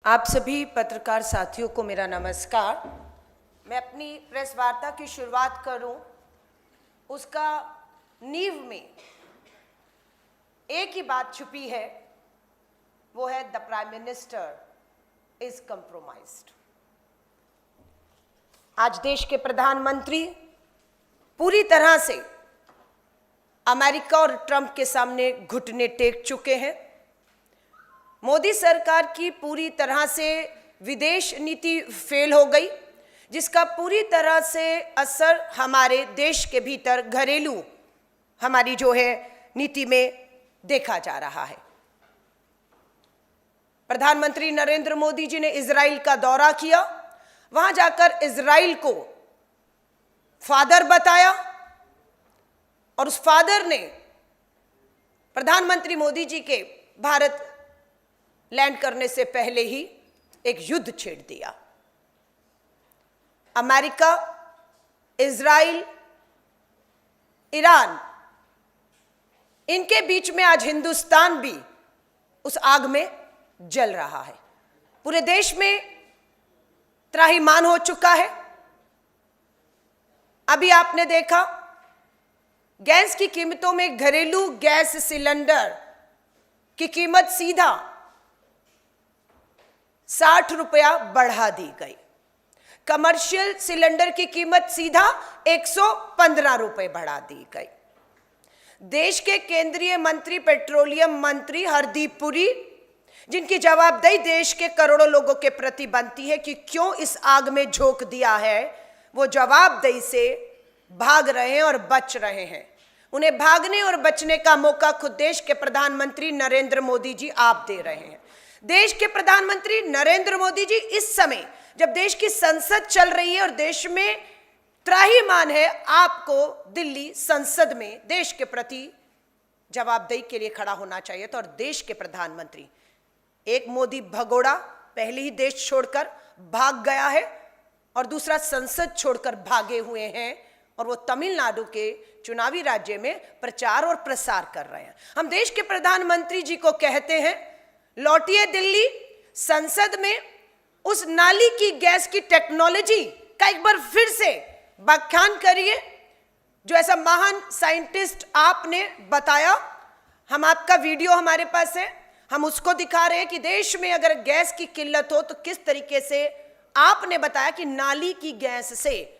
आप सभी पत्रकार साथियों को मेरा नमस्कार। मैं अपनी प्रेस वार्ता की शुरुआत करूं, उसका नींव में एक ही बात छुपी है, वो है the prime minister is compromised. आज देश के प्रधानमंत्री पूरी तरह से अमेरिका और ट्रंप के सामने घुटने टेक चुके हैं। मोदी सरकार की पूरी तरह से विदेश नीति फेल हो गई, जिसका पूरी तरह से असर हमारे देश के भीतर घरेलू हमारी जो है नीति में देखा जा रहा है। प्रधानमंत्री नरेंद्र मोदी जी ने इजराइल का दौरा किया, वहां जाकर इजराइल को फादर बताया और उस फादर ने प्रधानमंत्री मोदी जी के भारत लैंड करने से पहले ही एक युद्ध छेड़ दिया। अमेरिका, इजराइल, ईरान, इनके बीच में आज हिंदुस्तान भी उस आग में जल रहा है। पूरे देश में त्राहिमाम हो चुका है। अभी आपने देखा गैस की कीमतों में घरेलू गैस सिलेंडर की कीमत सीधा 60 रुपया बढ़ा दी गई। कमर्शियल सिलेंडर की कीमत सीधा 115 रुपए बढ़ा दी गई। देश के केंद्रीय मंत्री, पेट्रोलियम मंत्री हरदीप पुरी, जिनकी जवाबदेही देश के करोड़ों लोगों के प्रति बनती है कि क्यों इस आग में झोंक दिया है, वो जवाबदेही से भाग रहे हैं और बच रहे हैं। उन्हें भागने और बचने का मौका खुद देश के प्रधानमंत्री नरेंद्र मोदी जी आप दे रहे हैं। देश के प्रधानमंत्री नरेंद्र मोदी जी इस समय जब देश की संसद चल रही है और देश में त्राहिमाम है, आपको दिल्ली संसद में देश के प्रति जवाबदेही के लिए खड़ा होना चाहिए। तो और देश के प्रधानमंत्री, एक मोदी भगोड़ा पहले ही देश छोड़कर भाग गया है और दूसरा संसद छोड़कर भागे हुए हैं और वो तमिलनाडु के चुनावी राज्य में प्रचार और प्रसार कर रहे हैं। हम देश के प्रधानमंत्री जी को कहते हैं, लौटिए दिल्ली, संसद में उस नाली की गैस की टेक्नोलॉजी का एक बार फिर से व्याख्यान करिए, जो ऐसा महान साइंटिस्ट आपने बताया। हम आपका वीडियो हमारे पास है, हम उसको दिखा रहे हैं कि देश में अगर गैस की किल्लत हो तो किस तरीके से आपने बताया कि नाली की गैस से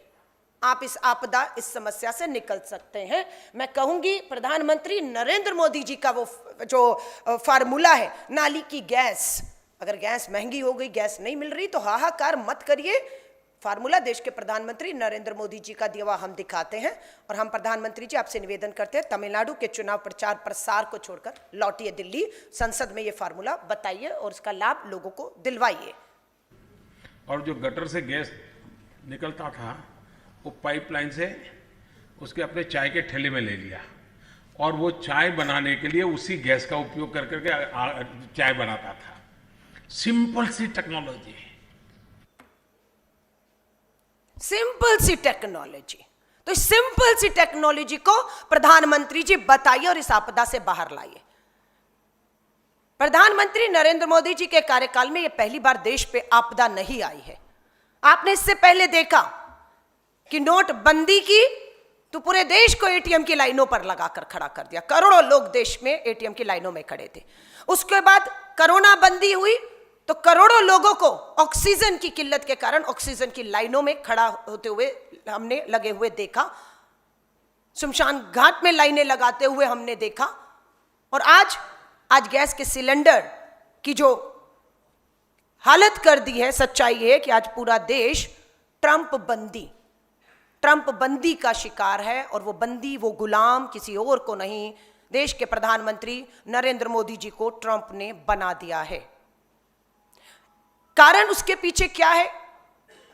आप इस आपदा, इस समस्या से निकल सकते हैं। मैं कहूंगी प्रधानमंत्री नरेंद्र मोदी जी का वो जो फार्मूला है, नाली की गैस, अगर गैस महंगी हो गई, गैस नहीं मिल रही तो हाहाकार मत करिए। फार्मूला देश के प्रधानमंत्री नरेंद्र मोदी जी का दिया हुआ हम दिखाते हैं और हम प्रधानमंत्री जी आपसे निवेदन करते हैं, तमिलनाडु के चुनाव प्रचार प्रसार को छोड़कर लौटिए दिल्ली, संसद में ये फार्मूला बताइए और इसका लाभ लोगों को दिलवाइए। और जो गटर से गैस निकलता था वो पाइपलाइन से उसके अपने चाय के ठेले में ले लिया और वो चाय बनाने के लिए उसी गैस का उपयोग कर करके चाय बनाता था। सिंपल सी टेक्नोलॉजी, सिंपल सी टेक्नोलॉजी। तो इस सिंपल सी टेक्नोलॉजी को प्रधानमंत्री जी बताइए और इस आपदा से बाहर लाइए। प्रधानमंत्री नरेंद्र मोदी जी के कार्यकाल में यह पहली बार देश पे आपदा नहीं आई है। आपने इससे पहले देखा कि नोटबंदी की तो पूरे देश को एटीएम की लाइनों पर लगाकर खड़ा कर दिया। करोड़ों लोग देश में एटीएम की लाइनों में खड़े थे। उसके बाद कोरोना बंदी हुई तो करोड़ों लोगों को ऑक्सीजन की किल्लत के कारण ऑक्सीजन की लाइनों में खड़ा होते हुए हमने लगे हुए देखा। शमशान घाट में लाइनें लगाते हुए हमने देखा। और आज गैस के सिलेंडर की जो हालत कर दी है, सच्चाई है कि आज पूरा देश ट्रंप बंदी का शिकार है और वो बंदी, वो गुलाम किसी और को नहीं, देश के प्रधानमंत्री नरेंद्र मोदी जी को ट्रंप ने बना दिया है। कारण उसके पीछे क्या है?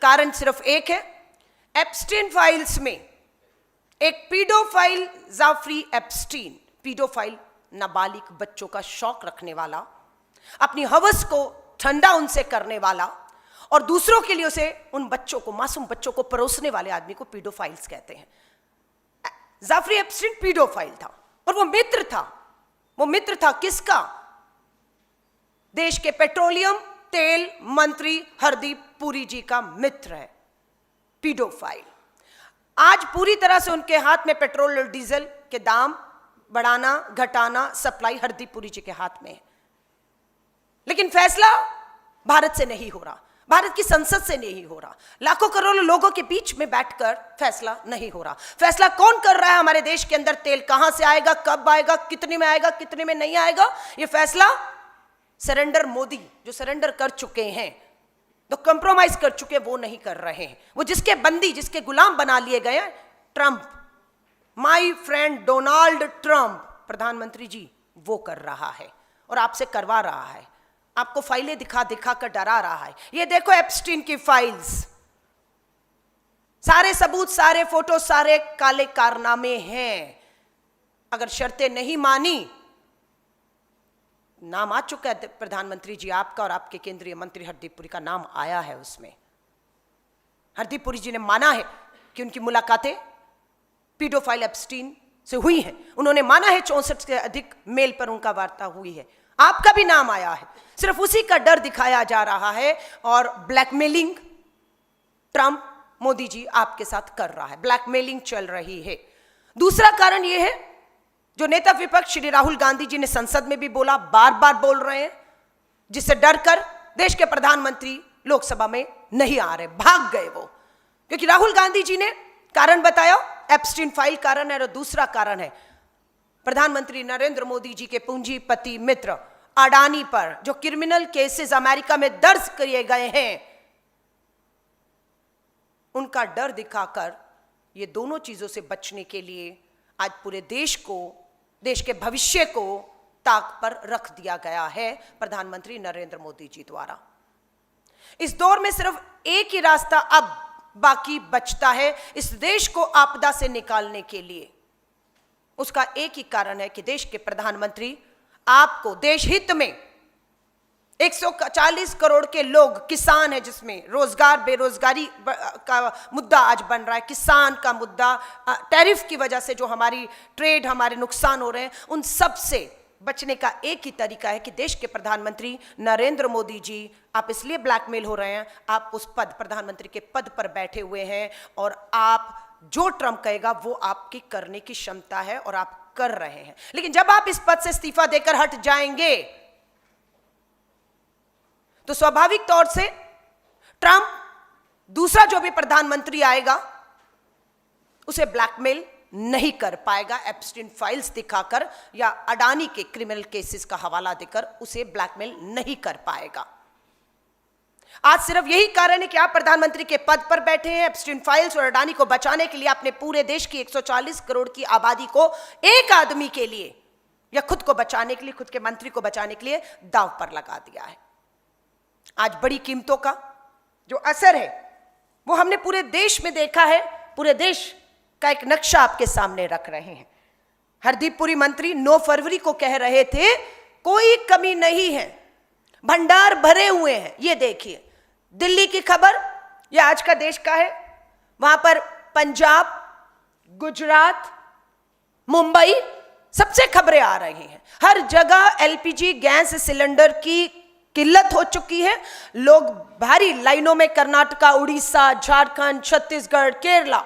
कारण सिर्फ एक है। एप्स्टीन फाइल्स में एक पीडोफाइल जाफरी एप्स्टीन, पीडोफाइल नाबालिग बच्चों का शौक रखने वाला, अपनी हवस को ठंडा उनसे करने वाला और दूसरों के लिए उसे, उन बच्चों को, मासूम बच्चों को परोसने वाले आदमी को पीडोफाइल्स कहते हैं। जाफरी एप्स्टीन पीडोफाइल था और वो मित्र था किसका? देश के पेट्रोलियम, तेल मंत्री हरदीप पुरी जी का मित्र है, पीडोफाइल। आज पूरी तरह से उनके हाथ में पेट्रोल और डीजल के दाम बढ़ाना घटाना सप्लाई हरदीप पुरी जी के हाथ में है। लेकिन फैसला भारत से नहीं हो रहा, भारत की संसद से नहीं हो रहा, लाखों करोड़ों लोगों के बीच में बैठकर फैसला नहीं हो रहा। फैसला कौन कर रहा है? हमारे देश के अंदर तेल कहां से आएगा, कब आएगा, कितने में आएगा, कितने में नहीं आएगा, यह फैसला सरेंडर मोदी जो सरेंडर कर चुके हैं, तो कंप्रोमाइज कर चुके, वो नहीं कर रहे हैं। वो जिसके बंदी, जिसके गुलाम बना लिए गए हैं, Trump, my friend Donald Trump प्रधानमंत्री जी, वो कर रहा है और आपसे करवा रहा है। आपको फाइलें दिखा दिखा कर डरा रहा है। ये देखो एप्स्टीन की फाइल्स, सारे सबूत, सारे फोटो, सारे काले कारनामे हैं। अगर शर्तें नहीं मानी, नाम आ चुका है प्रधानमंत्री जी आपका और आपके केंद्रीय मंत्री हरदीप पुरी का नाम आया है उसमें। हरदीप पुरी जी ने माना है कि उनकी मुलाकातें पीडोफाइल एप्स्टीन से हुई हैं। उन्होंने माना है 64 से अधिक मेल पर उनका वार्ता हुई है। आपका भी नाम आया है, सिर्फ उसी का डर दिखाया जा रहा है और ब्लैकमेलिंग ट्रंप मोदी जी आपके साथ कर रहा है, ब्लैकमेलिंग चल रही है। दूसरा कारण यह है जो नेता विपक्ष श्री राहुल गांधी जी ने संसद में भी बोला, बार बार बोल रहे हैं, जिससे डर कर देश के प्रधानमंत्री लोकसभा में नहीं आ रहे, भाग गए वो। क्योंकि राहुल गांधी जी ने कारण बताया, एप्स्टीन फाइल कारण है और दूसरा कारण है प्रधानमंत्री नरेंद्र मोदी जी के पूंजीपति मित्र अडानी पर जो क्रिमिनल केसेस अमेरिका में दर्ज किए गए हैं, उनका डर दिखाकर ये दोनों चीजों से बचने के लिए आज पूरे देश को, देश के भविष्य को ताक पर रख दिया गया है प्रधानमंत्री नरेंद्र मोदी जी द्वारा। इस दौर में सिर्फ एक ही रास्ता अब बाकी बचता है इस देश को आपदा से निकालने के लिए। उसका एक ही कारण है कि देश के प्रधानमंत्री आपको देश हित में 140 करोड़ के लोग किसान है, जिसमें रोजगार बेरोजगारी का मुद्दा आज बन रहा है, किसान का मुद्दा, टैरिफ की वजह से जो हमारी ट्रेड, हमारे नुकसान हो रहे हैं, उन सब से बचने का एक ही तरीका है कि देश के प्रधानमंत्री नरेंद्र मोदी जी, आप इसलिए ब्लैकमेल हो रहे हैं, आप उस पद, प्रधानमंत्री के पद पर बैठे हुए हैं और आप जो ट्रंप कहेगा वो आपकी करने की क्षमता है और आप कर रहे हैं। लेकिन जब आप इस पद से इस्तीफा देकर हट जाएंगे तो स्वाभाविक तौर से ट्रंप दूसरा जो भी प्रधानमंत्री आएगा उसे ब्लैकमेल नहीं कर पाएगा, एप्स्टीन फाइल्स दिखाकर या अडानी के क्रिमिनल केसेस का हवाला देकर उसे ब्लैकमेल नहीं कर पाएगा। आज सिर्फ यही कारण है कि आप प्रधानमंत्री के पद पर बैठे हैं। एप्स्टीन फाइल्स और अडानी को बचाने के लिए आपने पूरे देश की 140 करोड़ की आबादी को एक आदमी के लिए या खुद को बचाने के लिए, खुद के मंत्री को बचाने के लिए दांव पर लगा दिया है। आज बड़ी कीमतों का जो असर है वो हमने पूरे देश में देखा है। पूरे देश का एक नक्शा आपके सामने रख रहे हैं। हरदीप पुरी मंत्री 9 फरवरी को कह रहे थे कोई कमी नहीं है, भंडार भरे हुए हैं। ये देखिए दिल्ली की खबर, ये आज का देश का है, वहां पर पंजाब, गुजरात, मुंबई सबसे खबरें आ रही हैं। हर जगह एलपीजी गैस सिलेंडर की किल्लत हो चुकी है। लोग भारी लाइनों में कर्नाटका, उड़ीसा, झारखंड, छत्तीसगढ़, केरला,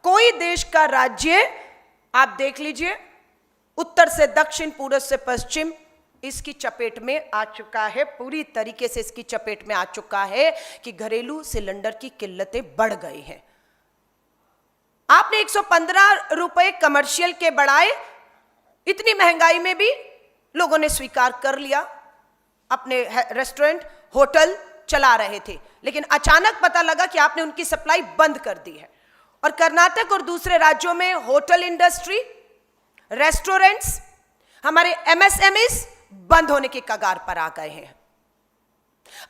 कोई देश का राज्य आप देख लीजिए, उत्तर से दक्षिण, पूर्व से पश्चिम इसकी चपेट में आ चुका है, पूरी तरीके से इसकी चपेट में आ चुका है कि घरेलू सिलेंडर की किल्लतें बढ़ गई हैं। आपने 115 रुपए कमर्शियल के बढ़ाए, इतनी महंगाई में भी लोगों ने स्वीकार कर लिया, अपने रेस्टोरेंट, होटल चला रहे थे। लेकिन अचानक पता लगा कि आपने उनकी सप्लाई बंद कर दी है और कर्नाटक और दूसरे राज्यों में होटल इंडस्ट्री, रेस्टोरेंट्स, हमारे एमएसएमईज बंद होने के कगार पर आ गए हैं।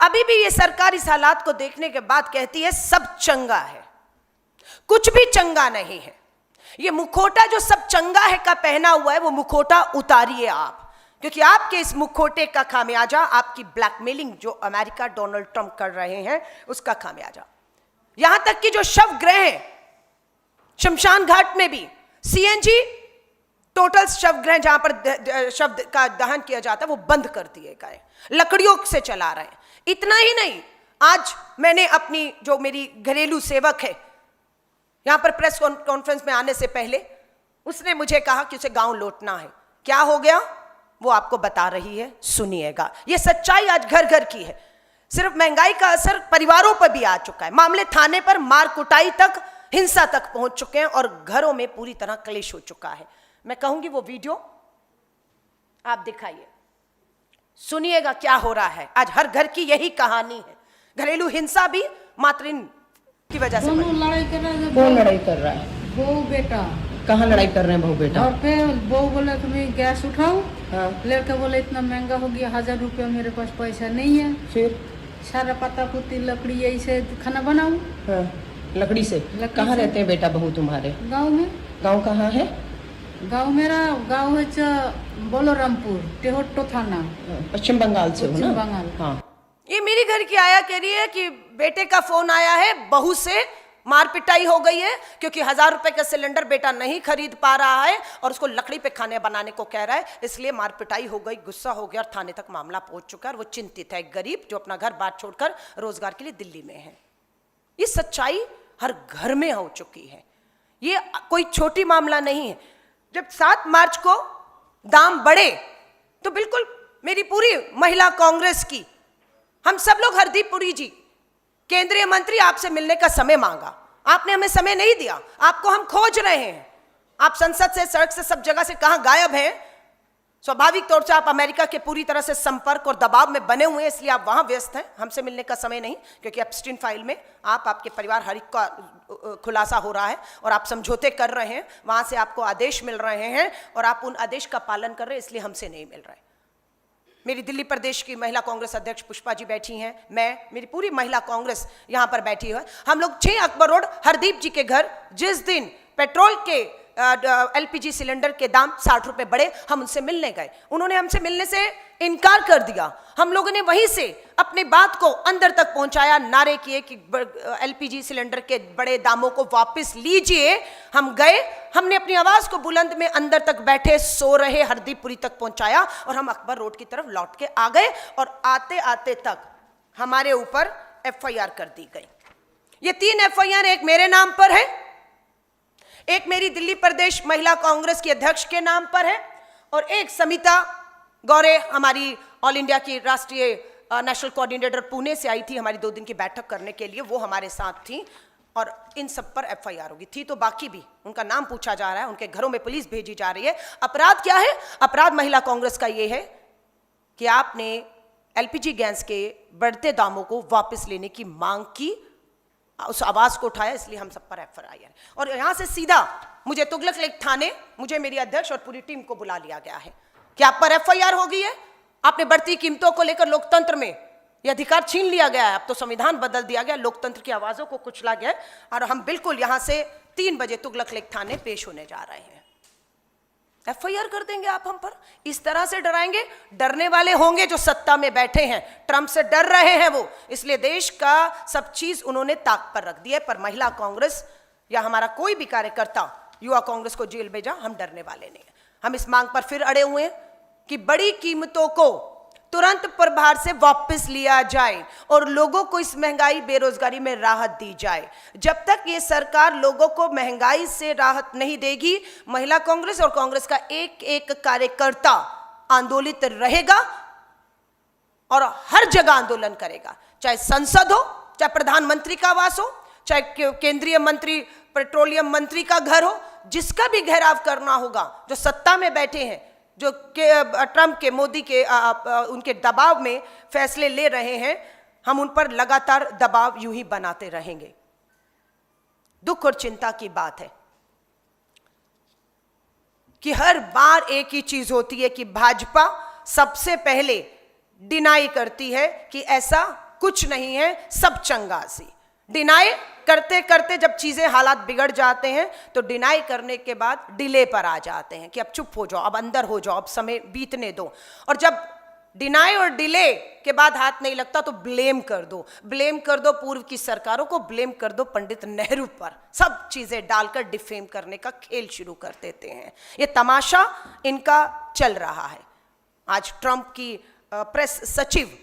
अभी भी ये सरकार इस हालात को देखने के बाद कहती है सब चंगा है, कुछ भी चंगा नहीं है। ये मुखोटा जो सब चंगा है का पहना हुआ है, वो मुखोटा उतारिए आप, क्योंकि आपके इस मुखोटे का खामियाजा आपकी ब्लैकमेलिंग जो अमेरिका डोनाल्ड ट्रंप कर रहे हैं उसका खामियाजा। यहां तक कि जो शव ग्रह है शमशान घाट में भी सीएनजी टोटल शवगृह जहां पर शव का दहन किया जाता है वो बंद कर दिए गए, लकड़ियों से चला रहे हैं। इतना ही नहीं, आज मैंने अपनी जो मेरी घरेलू सेवक है, यहां पर प्रेस कॉन्फ्रेंस में आने से पहले उसने मुझे कहा कि उसे गांव लौटना है। क्या हो गया वो आपको बता रही है, सुनिएगा। ये सच्चाई आज घर घर की है। सिर्फ महंगाई का असर परिवारों पर भी आ चुका है। मामले थाने पर मार कुटाई तक, हिंसा तक पहुंच चुके हैं और घरों में पूरी तरह क्लेश हो चुका है। मैं कहूंगी वो वीडियो आप दिखाइए, सुनिएगा क्या हो रहा है। आज हर घर की यही कहानी है। घरेलू हिंसा भी मातृन की वजह से। दोनों लड़ाई कर रहे हैं। कौन लड़ाई कर रहा है? बहू बेटा। कहाँ लड़ाई कर रहे हैं बहू बेटा? और फिर बहू बोला कि मैं गैस उठाऊं, हाँ। लड़का बोले इतना महंगा हो गया, 1000 रुपया मेरे पास पैसा नहीं है। फिर सारा पत्ता पुत्ती लकड़ी यही से खाना बनाऊं। हाँ, लकड़ी से। कहाँ से। रहते हैं बेटा बहू तुम्हारे? गांव में। गांव कहाँ है? गांव मेरा गांव है बोलोरामपुर, टेहोट्टो थाना, पश्चिम बंगाल से हो ना? पश्चिम बंगाल। हाँ। ये मेरी घर की आया कह रही है कि बेटे का फोन आया है, बहू से मार पिटाई हो गई है क्योंकि 1000 रुपए का सिलेंडर बेटा नहीं खरीद पा रहा है और उसको लकड़ी पे खाने बनाने को कह रहा है, इसलिए मार पिटाई हो गई। गुस्सा हो गया और थाने तक मामला पहुंच चुका है। और वो चिंतित है, एक गरीब जो अपना घर बार छोड़कर रोजगार के लिए दिल्ली में है। ये सच्चाई हर घर में हो चुकी है। ये कोई छोटी मामला नहीं है। जब 7 मार्च को दाम बढ़े तो बिल्कुल मेरी पूरी महिला कांग्रेस की, हम सब लोग, हरदीप पुरी जी केंद्रीय मंत्री, आपसे मिलने का समय मांगा। आपने हमें समय नहीं दिया। आपको हम खोज रहे हैं। आप संसद से, सड़क से, सब जगह से कहां गायब हैं। स्वाभाविक तौर से आप अमेरिका के पूरी तरह से संपर्क और दबाव में बने हुए हैं, इसलिए आप वहां व्यस्त हैं। हमसे मिलने का समय नहीं, क्योंकि एप्स्टीन फाइल में आपके परिवार हर एक का खुलासा हो रहा है और आप समझौते कर रहे हैं। वहां से आपको आदेश मिल रहे हैं और आप उन आदेश का पालन कर रहे हैं, इसलिए हमसे नहीं मिल रहा है। मेरी दिल्ली प्रदेश की महिला कांग्रेस अध्यक्ष पुष्पा जी बैठी हैं, मैं, मेरी पूरी महिला कांग्रेस यहां पर बैठी है। हम लोग 6 अकबर रोड हरदीप जी के घर, जिस दिन पेट्रोल के एलपीजी सिलेंडर के दाम 60 रुपए बढ़े, हम उनसे मिलने गए। उन्होंने हमसे मिलने से इनकार कर दिया। हम लोगों ने वहीं से अपनी बात को अंदर तक पहुंचाया, नारे किए कि एलपीजी सिलेंडर के बड़े दामों को वापस लीजिए। हम गए, हमने अपनी आवाज को बुलंद में अंदर तक बैठे सो रहे हरदीपपुरी तक पहुंचाया और हम अकबर रोड की तरफ लौट के आ गए और आते आते तक हमारे ऊपर एफआईआर कर दी गई। ये 3 एफआईआर, एक मेरे नाम पर है, एक मेरी दिल्ली प्रदेश महिला कांग्रेस की अध्यक्ष के नाम पर है और एक समिता गौरे, हमारी ऑल इंडिया की राष्ट्रीय नेशनल कोऑर्डिनेटर, पुणे से आई थी हमारी 2 दिन की बैठक करने के लिए, वो हमारे साथ थी और इन सब पर एफआईआर होगी। थी तो बाकी भी, उनका नाम पूछा जा रहा है, उनके घरों में पुलिस भेजी जा रही है। अपराध क्या है? अपराध महिला कांग्रेस का ये है कि आपने एलपीजी गैस के बढ़ते दामों को वापस लेने की मांग की, उस आवाज को उठाया, इसलिए हम सब पर एफआईआर। और यहां से सीधा मुझे तुगलक लेक थाने, मुझे मेरी अध्यक्ष और पूरी टीम को बुला लिया गया है कि आप पर एफआईआर हो गई है, आपने बढ़ती कीमतों को लेकर लोकतंत्र में यह अधिकार छीन लिया गया है। अब तो संविधान बदल दिया गया, लोकतंत्र की आवाजों को कुचला गया है और हम बिल्कुल यहां से 3 बजे तुगलक लेक थाने पेश होने जा रहे हैं। एफआईआर कर देंगे आप हम पर, इस तरह से डराएंगे। डरने वाले होंगे जो सत्ता में बैठे हैं, ट्रंप से डर रहे हैं वो, इसलिए देश का सब चीज उन्होंने ताक पर रख दी है। पर महिला कांग्रेस या हमारा कोई भी कार्यकर्ता युवा कांग्रेस को जेल भेजा, हम डरने वाले नहीं हैं। हम इस मांग पर फिर अड़े हुए हैं कि बड़ी कीमतों को तुरंत प्रभार से वापस लिया जाए और लोगों को इस महंगाई बेरोजगारी में राहत दी जाए। जब तक ये सरकार लोगों को महंगाई से राहत नहीं देगी, महिला कांग्रेस और कांग्रेस का एक एक कार्यकर्ता आंदोलित रहेगा और हर जगह आंदोलन करेगा, चाहे संसद हो, चाहे प्रधानमंत्री का आवास हो, चाहे केंद्रीय मंत्री, पेट्रोलियम मंत्री का घर हो, जिसका भी घेराव करना होगा। जो सत्ता में बैठे हैं, जो ट्रंप के, मोदी के उनके दबाव में फैसले ले रहे हैं, हम उन पर लगातार दबाव यूं ही बनाते रहेंगे। दुख और चिंता की बात है कि हर बार एक ही चीज होती है कि भाजपा सबसे पहले डिनाई करती है कि ऐसा कुछ नहीं है, सब चंगासी। डिनाई करते करते जब चीजें, हालात बिगड़ जाते हैं तो डिनाई करने के बाद डिले पर आ जाते हैं कि अब चुप हो जाओ, अब अंदर हो जाओ, अब समय बीतने दो। और जब डिनाई और डिले के बाद हाथ नहीं लगता तो ब्लेम कर दो। ब्लेम कर दो पूर्व की सरकारों को, ब्लेम कर दो पंडित नेहरू पर, सब चीजें डालकर डिफेम करने का खेल शुरू कर देते हैं। ये तमाशा इनका चल रहा है। आज ट्रंप की प्रेस सचिव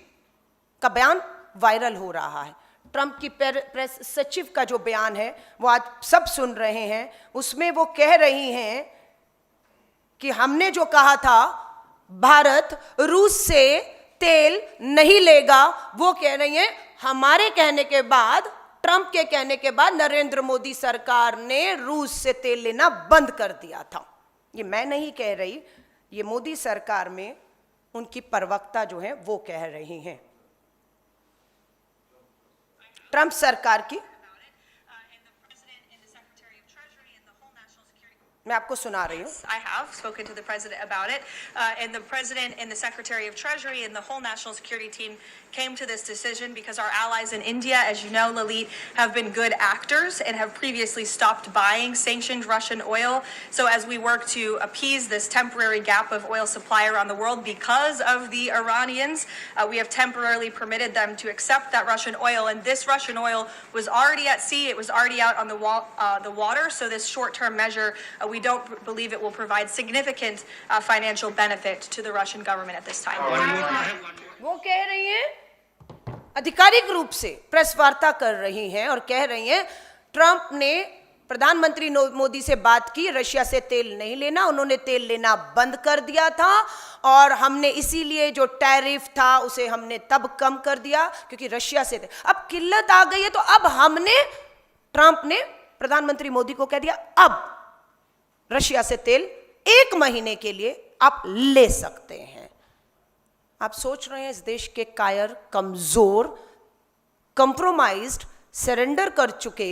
का बयान वायरल हो रहा है। ट्रंप की प्रेस सचिव का जो बयान है वो आज सब सुन रहे हैं। उसमें वो कह रही हैं कि हमने जो कहा था भारत रूस से तेल नहीं लेगा, वो कह रही हैं हमारे कहने के बाद, ट्रंप के कहने के बाद नरेंद्र मोदी सरकार ने रूस से तेल लेना बंद कर दिया था। ये मैं नहीं कह रही, ये मोदी सरकार में उनकी प्रवक्ता जो है वो कह रही हैं। ट्रंप सरकार की मैं आपको सुना रही हूँ। I have spoken to the president about it, and the president and the Secretary of Treasury and the whole national security team came to this decision because our allies in India, as you know, Lalit, have been good actors and have previously stopped buying sanctioned Russian oil. So as we work to appease this temporary gap of oil supply around the world because of the Iranians, we have temporarily permitted them to accept that Russian oil. And this Russian oil was already at sea; it was already out on the water. So this short-term measure, we don't believe it will provide significant financial benefit to the Russian government at this time. वो कह रही हैं, आधिकारिक रूप से press वार्ता कर रही हैं और कह रही हैं ट्रंप ने प्रधानमंत्री मोदी से बात की, रशिया से तेल नहीं लेना, उन्होंने तेल लेना बंद कर दिया था और हमने इसीलिए जो टैरिफ था उसे हमने तब कम कर दिया क्योंकि रशिया से अब किल्लत आ गई है। तो अब हमने, ट्रंप ने प्रधानमंत्री मोदी को कह दिया अब रशिया से तेल 1 महीने के लिए आप ले सकते हैं। आप सोच रहे हैं इस देश के कायर, कमजोर, कंप्रोमाइज्ड, सरेंडर कर चुके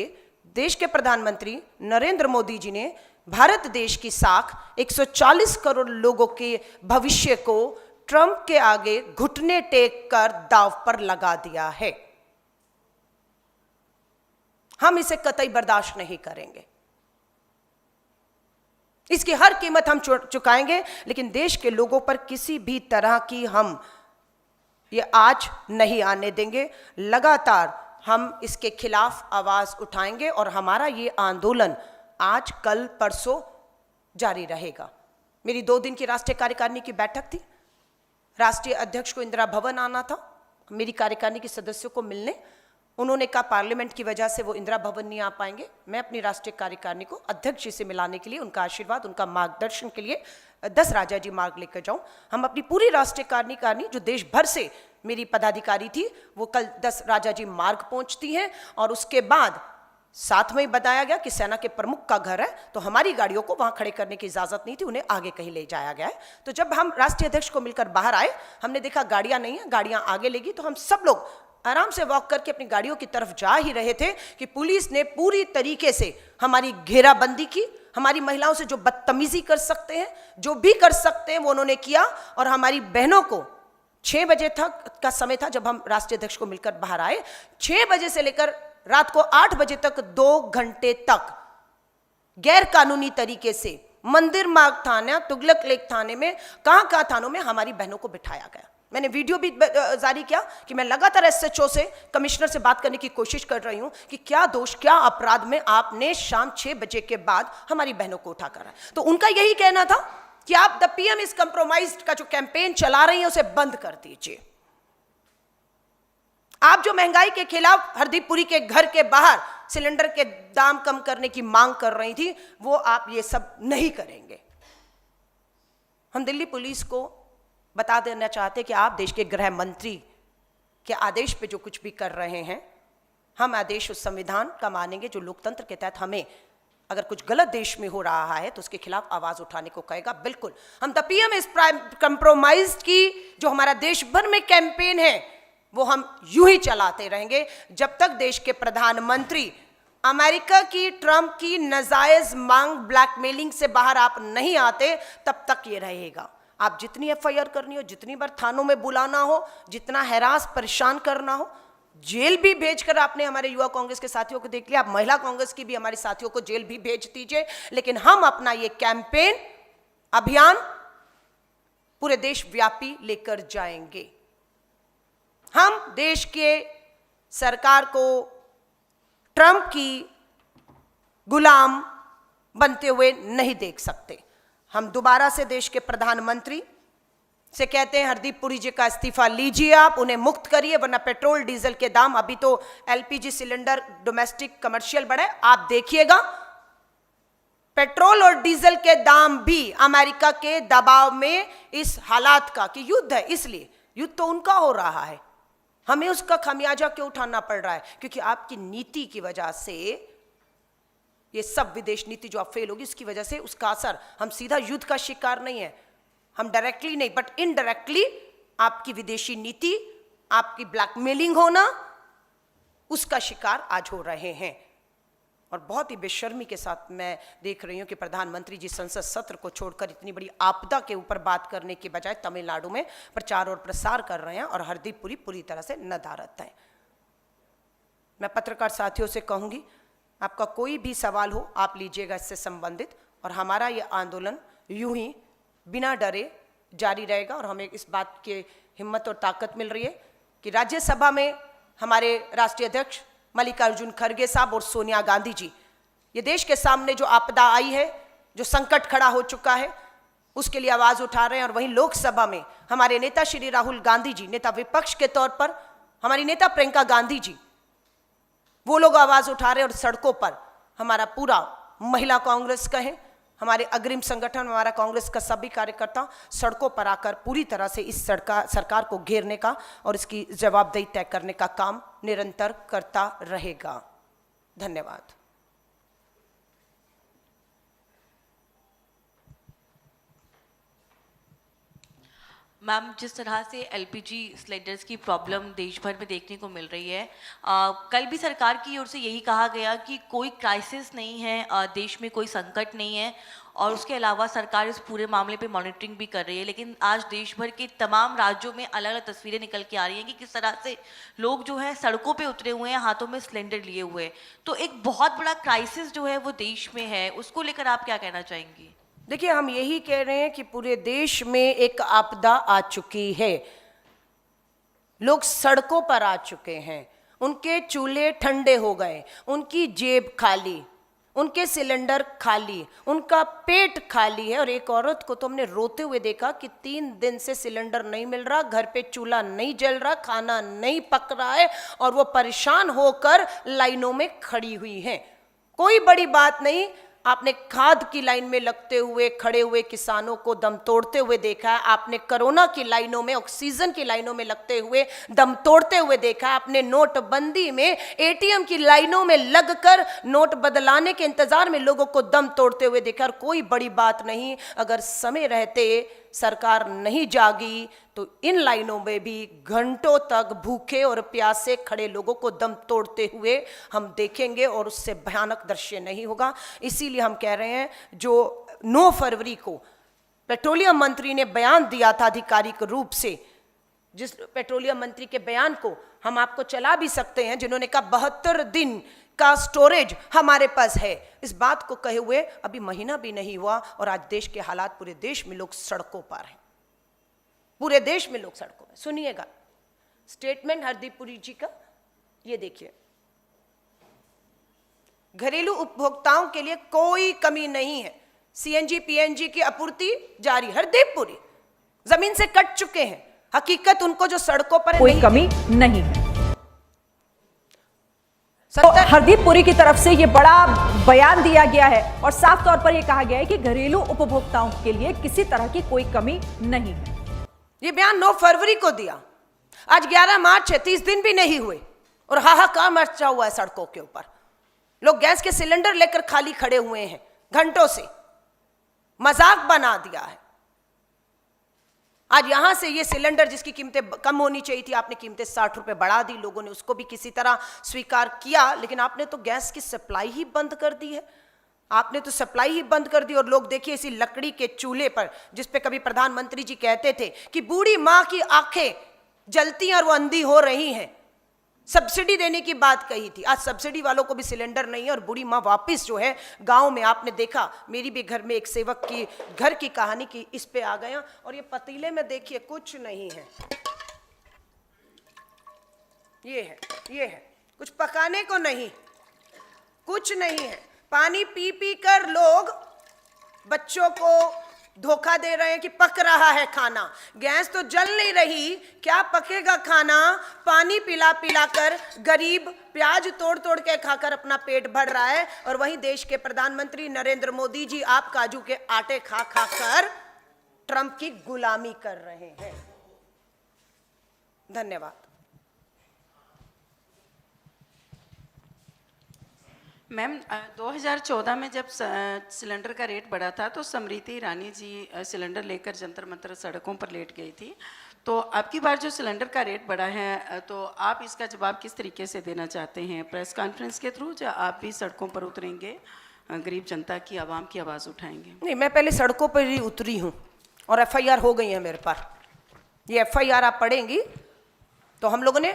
देश के प्रधानमंत्री नरेंद्र मोदी जी ने भारत देश की साख 140 करोड़ लोगों के भविष्य को ट्रंप के आगे घुटने टेक कर दांव पर लगा दिया है। हम इसे कतई बर्दाश्त नहीं करेंगे, इसकी हर कीमत हम चुकाएंगे, लेकिन देश के लोगों पर किसी भी तरह की हम ये आज नहीं आने देंगे। लगातार हम इसके खिलाफ आवाज उठाएंगे और हमारा ये आंदोलन आज, कल, परसों जारी रहेगा। मेरी 2 दिन की राष्ट्रीय कार्यकारिणी की बैठक थी। राष्ट्रीय अध्यक्ष को इंदिरा भवन आना था मेरी कार्यकारिणी के सदस्यों को मिलने। उन्होंने कहा पार्लियामेंट की वजह से वो इंदिरा भवन नहीं आ पाएंगे। मैं अपनी राष्ट्रीय कार्यकारिणी को अध्यक्ष जी से मिलाने के लिए, उनका आशीर्वाद, उनका मार्गदर्शन के लिए 10 राजा जी मार्ग लेकर जाऊं। हम अपनी पूरी राष्ट्रीय कार्यकारिणी जो देश भर से मेरी पदाधिकारी थी वो कल 10 राजा जी मार्ग पहुंचती हैं और उसके बाद साथ में ही बताया गया कि सेना के प्रमुख का घर है तो हमारी गाड़ियों को वहां खड़े करने की इजाजत नहीं थी, उन्हें आगे कहीं ले जाया गया है। तो जब हम राष्ट्रीय अध्यक्ष को मिलकर बाहर आए, हमने देखा गाड़ियां नहीं है, गाड़ियां आगे लेगी, तो हम सब लोग आराम से वॉक करके अपनी गाड़ियों की तरफ जा ही रहे थे कि पुलिस ने पूरी तरीके से हमारी घेराबंदी की। हमारी महिलाओं से जो बदतमीजी कर सकते हैं, जो भी कर सकते हैं, वो उन्होंने किया। और हमारी बहनों को 6 बजे तक का समय था जब हम राष्ट्रीय अध्यक्ष को मिलकर बाहर आए। 6 बजे से लेकर रात को 8 बजे तक 2 घंटे तक गैर कानूनी तरीके से मंदिर मार्ग थाना, तुगलक लेक थाने में, कहां थानों में हमारी बहनों को बिठाया गया। मैंने वीडियो भी जारी किया कि मैं लगातार एसएचओ से, कमिश्नर से बात करने की कोशिश कर रही हूं कि क्या दोष, क्या अपराध में आपने शाम 6 बजे के बाद हमारी बहनों को उठा कर। तो उनका यही कहना था कि आप द पीएम इज कंप्रोमाइज्ड का जो कैंपेन चला रही हैं उसे बंद कर दीजिए। आप जो महंगाई के खिलाफ हरदीप पुरी के घर के बाहर सिलेंडर के दाम कम करने की मांग कर रही थी, वो आप ये सब नहीं करेंगे। हम दिल्ली पुलिस को बता देना चाहते कि आप देश के गृह मंत्री के आदेश पे जो कुछ भी कर रहे हैं, हम आदेश उस संविधान का मानेंगे जो लोकतंत्र के तहत हमें अगर कुछ गलत देश में हो रहा है तो उसके खिलाफ आवाज उठाने को कहेगा। बिल्कुल हम द पीएम इज कंप्रोमाइज्ड की जो हमारा देश भर में कैंपेन है वो हम यूं ही चलाते रहेंगे जब तक देश के प्रधानमंत्री अमेरिका की, ट्रंप की नाजायज मांग, ब्लैकमेलिंग से बाहर आप नहीं आते, तब तक ये रहेगा। आप जितनी एफआईआर करनी हो, जितनी बार थानों में बुलाना हो, जितना हैरास परेशान करना हो, जेल भी भेजकर आपने हमारे युवा कांग्रेस के साथियों को देख लिया, आप महिला कांग्रेस की भी हमारे साथियों को जेल भी भेज दीजिए, लेकिन हम अपना ये कैंपेन, अभियान पूरे देश व्यापी लेकर जाएंगे। हम देश के सरकार को ट्रंप की गुलाम बनते हुए नहीं देख सकते। हम दोबारा से देश के प्रधानमंत्री से कहते हैं हरदीप पुरी जी का इस्तीफा लीजिए, आप उन्हें मुक्त करिए, वरना पेट्रोल डीजल के दाम, अभी तो एलपीजी सिलेंडर डोमेस्टिक कमर्शियल बढ़े, आप देखिएगा पेट्रोल और डीजल के दाम भी अमेरिका के दबाव में, इस हालात का कि युद्ध है, इसलिए युद्ध तो उनका हो रहा है, हमें उसका खमियाजा क्यों उठाना पड़ रहा है? क्योंकि आपकी नीति की वजह से, ये सब विदेश नीति जो आप फेल होगी उसकी वजह से उसका असर, हम सीधा युद्ध का शिकार नहीं है, हम डायरेक्टली नहीं बट इनडायरेक्टली आपकी विदेशी नीति, आपकी ब्लैकमेलिंग होना, उसका शिकार आज हो रहे हैं। और बहुत ही बेशर्मी के साथ मैं देख रही हूं कि प्रधानमंत्री जी संसद सत्र को छोड़कर इतनी बड़ी आपदा के ऊपर बात करने के बजाय तमिलनाडु में प्रचार और प्रसार कर रहे हैं और हरदीप पुरी पूरी तरह से नदारद है। मैं पत्रकार साथियों से कहूंगी, आपका कोई भी सवाल हो आप लीजिएगा इससे संबंधित, और हमारा ये आंदोलन यूं ही बिना डरे जारी रहेगा। और हमें इस बात की हिम्मत और ताकत मिल रही है कि राज्यसभा में हमारे राष्ट्रीय अध्यक्ष मल्लिकार्जुन खड़गे साहब और सोनिया गांधी जी ये देश के सामने जो आपदा आई है, जो संकट खड़ा हो चुका है, उसके लिए आवाज उठा रहे हैं। और वहीं लोकसभा में हमारे नेता श्री राहुल गांधी जी, नेता विपक्ष के तौर पर हमारी नेता प्रियंका गांधी जी, वो लोग आवाज उठा रहे हैं। और सड़कों पर हमारा पूरा महिला कांग्रेस कहें, हमारे अग्रिम संगठन, हमारा कांग्रेस का सभी कार्यकर्ता सड़कों पर आकर पूरी तरह से इस सरकार को घेरने का और इसकी जवाबदेही तय करने का काम निरंतर करता रहेगा। धन्यवाद। मैम, जिस तरह से एलपीजी सिलेंडर्स की प्रॉब्लम देश भर में देखने को मिल रही है, कल भी सरकार की ओर से यही कहा गया कि कोई क्राइसिस नहीं है, देश में कोई संकट नहीं है, और उसके अलावा सरकार इस पूरे मामले पे मॉनिटरिंग भी कर रही है। लेकिन आज देश भर के तमाम राज्यों में अलग अलग तस्वीरें निकल के आ रही हैं कि किस तरह से लोग जो हैं सड़कों पे उतरे हुए हैं, हाथों में सिलेंडर लिए हुए। तो एक बहुत बड़ा क्राइसिस जो है वो देश में है, उसको लेकर आप क्या कहना चाहेंगी? देखिए, हम यही कह रहे हैं कि पूरे देश में एक आपदा आ चुकी है, लोग सड़कों पर आ चुके हैं, उनके चूल्हे ठंडे हो गए, उनकी जेब खाली, उनके सिलेंडर खाली, उनका पेट खाली है। और एक औरत को तो हमने रोते हुए देखा कि 3 दिन से सिलेंडर नहीं मिल रहा, घर पे चूल्हा नहीं जल रहा, खाना नहीं पक रहा है, और वो परेशान होकर लाइनों में खड़ी हुई हैं। कोई बड़ी बात नहीं, आपने खाद की लाइन में लगते हुए खड़े हुए किसानों को दम तोड़ते हुए देखा है, आपने कोरोना की लाइनों में, ऑक्सीजन की लाइनों में लगते हुए दम तोड़ते हुए देखा है, आपने नोटबंदी में एटीएम की लाइनों में लगकर नोट बदलाने के इंतजार में लोगों को दम तोड़ते हुए देखा। और कोई बड़ी बात नहीं, अगर समय रहते सरकार नहीं जागी तो इन लाइनों में भी घंटों तक भूखे और प्यासे खड़े लोगों को दम तोड़ते हुए हम देखेंगे, और उससे भयानक दृश्य नहीं होगा। इसीलिए हम कह रहे हैं, जो 9 फरवरी को पेट्रोलियम मंत्री ने बयान दिया था आधिकारिक रूप से, जिस पेट्रोलियम मंत्री के बयान को हम आपको चला भी सकते हैं, जिन्होंने कहा 72 दिन का स्टोरेज हमारे पास है, इस बात को कहे हुए अभी महीना भी नहीं हुआ और आज देश के हालात, पूरे देश में लोग सड़कों पर हैं, पूरे देश में लोग सड़कों में। सुनिएगा स्टेटमेंट हरदीप पुरी जी का, ये देखिए, घरेलू उपभोक्ताओं के लिए कोई कमी नहीं है, सीएनजी पीएनजी की आपूर्ति जारी। हरदीप पुरी जमीन से कट चुके हैं, हकीकत उनको जो सड़कों पर कोई कमी नहीं है। तो हरदीप पुरी की तरफ से ये बड़ा बयान दिया गया है और साफ तौर पर यह कहा गया है कि घरेलू उपभोक्ताओं के लिए किसी तरह की कोई कमी नहीं है। ये बयान 9 फरवरी को दिया, आज 11 मार्च है, 30 दिन भी नहीं हुए और हाहाकार मचा हुआ है सड़कों के ऊपर। लोग गैस के सिलेंडर लेकर खाली खड़े हुए हैं घंटों से, मजाक बना दिया है। आज यहां से ये सिलेंडर जिसकी कीमतें कम होनी चाहिए थी, आपने कीमतें 60 रुपए बढ़ा दी, लोगों ने उसको भी किसी तरह स्वीकार किया, लेकिन आपने तो गैस की सप्लाई ही बंद कर दी है, आपने तो सप्लाई ही बंद कर दी। और लोग देखिए इसी लकड़ी के चूल्हे पर, जिस पे कभी प्रधानमंत्री जी कहते थे कि बूढ़ी मां की आंखें जलती हैं और वो अंधी हो रही हैं, सब्सिडी देने की बात कही थी, आज सब्सिडी वालों को भी सिलेंडर नहीं है और बूढ़ी माँ वापस जो है गांव में। आपने देखा, मेरी भी घर में एक सेवक की घर की कहानी की इस पे आ गया। और ये पतीले में देखिए कुछ नहीं है, ये है कुछ पकाने को नहीं, कुछ नहीं है। पानी पी पी कर लोग बच्चों को धोखा दे रहे हैं कि पक रहा है खाना। गैस तो जल नहीं रही, क्या पकेगा खाना? पानी पिला पिला कर गरीब प्याज तोड़ तोड़ के खाकर अपना पेट भर रहा है, और वहीं देश के प्रधानमंत्री नरेंद्र मोदी जी आप काजू के आटे खा खा कर ट्रंप की गुलामी कर रहे हैं। धन्यवाद। मैम, 2014 में जब सिलेंडर का रेट बढ़ा था तो स्मृति ईरानी जी सिलेंडर लेकर जंतर मंतर सड़कों पर लेट गई थी। तो अब की बार जो सिलेंडर का रेट बढ़ा है, तो आप इसका जवाब किस तरीके से देना चाहते हैं? प्रेस कॉन्फ्रेंस के थ्रू, या आप भी सड़कों पर उतरेंगे, गरीब जनता की, आवाम की आवाज़ उठाएंगे? नहीं, मैं पहले सड़कों पर ही उतरी हूँ और एफआईआर हो गई है मेरे पास। ये एफआईआर आप पढ़ेंगी तो हम लोगों ने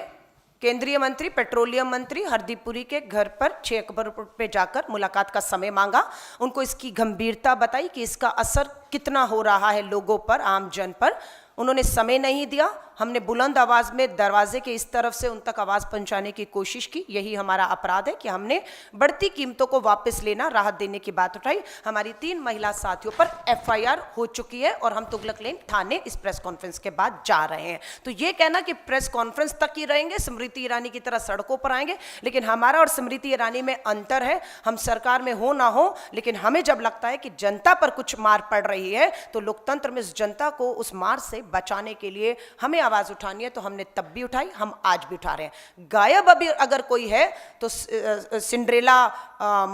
केंद्रीय मंत्री, पेट्रोलियम मंत्री हरदीप पुरी के घर पर 6 अक्टूबर पे जाकर मुलाकात का समय मांगा, उनको इसकी गंभीरता बताई कि इसका असर कितना हो रहा है लोगों पर, आम जन पर। उन्होंने समय नहीं दिया। हमने बुलंद आवाज़ में दरवाजे के इस तरफ से उन तक आवाज़ पहुंचाने की कोशिश की। यही हमारा अपराध है कि हमने बढ़ती कीमतों को वापस लेना, राहत देने की बात उठाई। हमारी 3 महिला साथियों पर एफआईआर हो चुकी है और हम तुगलक लेन थाने इस प्रेस कॉन्फ्रेंस के बाद जा रहे हैं। तो ये कहना कि प्रेस कॉन्फ्रेंस तक ही रहेंगे, स्मृति ईरानी की तरह सड़कों पर आएंगे, लेकिन हमारा और स्मृति ईरानी में अंतर है। हम सरकार में हो ना हो, लेकिन हमें जब लगता है कि जनता पर कुछ मार पड़ रही है तो लोकतंत्र में उस जनता को उस मार से बचाने के लिए हमें आवाज उठानी है। तो हमने तब भी उठाई, हम आज भी उठा रहे हैं। गायब अभी अगर कोई है तो सिंड्रेला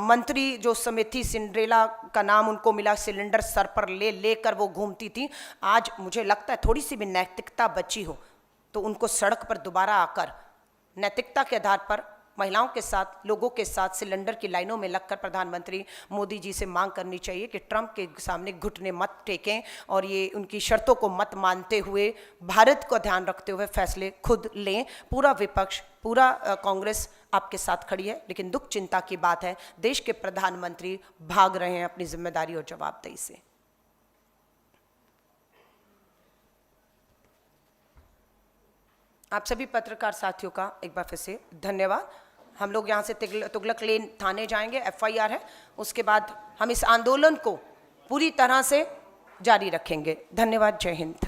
मंत्री जो समिति, सिंड्रेला का नाम उनको मिला, सिलेंडर सर पर ले लेकर वो घूमती थी। आज मुझे लगता है थोड़ी सी भी नैतिकता बची हो तो उनको सड़क पर दोबारा आकर नैतिकता के आधार पर महिलाओं के साथ, लोगों के साथ सिलेंडर की लाइनों में लगकर प्रधानमंत्री मोदी जी से मांग करनी चाहिए कि ट्रंप के सामने घुटने मत टेकें और ये उनकी शर्तों को मत मानते हुए भारत को ध्यान रखते हुए फैसले खुद लें। पूरा विपक्ष, पूरा कांग्रेस आपके साथ खड़ी है, लेकिन दुख चिंता की बात है देश के प्रधानमंत्री भाग रहे हैं अपनी जिम्मेदारी और जवाबदेही से। आप सभी पत्रकार साथियों का एक बार फिर से धन्यवाद। हम लोग यहाँ से तुगलक लेन थाने जाएंगे, एफआईआर है, उसके बाद हम इस आंदोलन को पूरी तरह से जारी रखेंगे। धन्यवाद। जय हिंद।